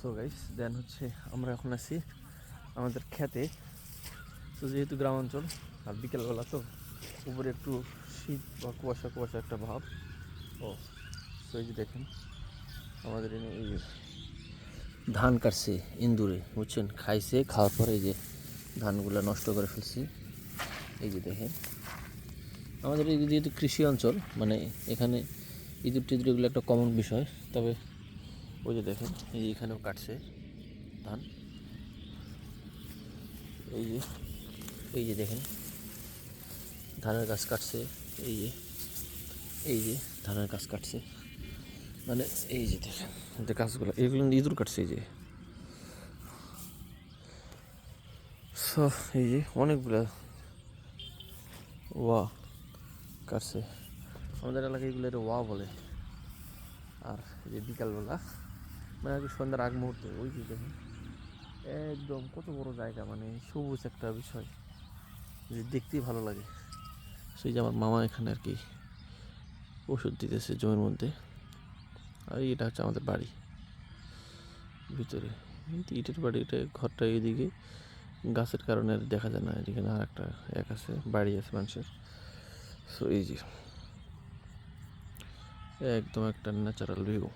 So guys দেন হচ্ছে আমরা এখন আছি আমাদের খেতে। তো যেহেতু গ্রাম অঞ্চল আর বিকেলবেলা তো উপরে একটু শীত বা কুয়াশা কুয়াশা একটা ভাব। ও সো এই যে দেখেন আমাদের এই যে ধান কাটছে ইন্দুরে, বুঝছেন, খাইছে, খাওয়ার পরে এই যে ধানগুলো নষ্ট করে ফেলছি। এই যে দেখেন আমাদের এই যেহেতু কৃষি অঞ্চল, মানে এখানে ইঁদুর টিঁদুর এগুলো একটা কমন বিষয়। তবে ওই যে দেখেন এই যে এখানেও কাটছে ধান। এই যে দেখেন ধানের গাছ কাটছে। এই যে এই যে ধানের গাছ কাটছে, মানে এই যে দেখেন যে গাছগুলো, এগুলো ইঁদুর কাটছে। এই যে সব এই যে অনেকগুলো ওয়া কাটছে। আমাদের এলাকায় এগুলো ওয়া বলে। আর এই যে বিকালবেলা মানে আর কি সন্ধ্যার আগ মুহূর্তে ওই যে দেখেন একদম কত বড় জায়গা, মানে সবুজ একটা বিষয় যে দেখতেই ভালো লাগে। সেই যে আমার মামা এখানে আর কি ওষুধ দিতেছে জমির মধ্যে। আর এটা হচ্ছে আমাদের বাড়ি ভিতরে, ইটের বাড়ি। এটা ঘরটা এইদিকে গাছের কারণে দেখা যায় না, এখানে আর একটা এক আছে, বাড়ি আছে মানুষের। সো এই যে একদম একটা ন্যাচারাল ভিউ।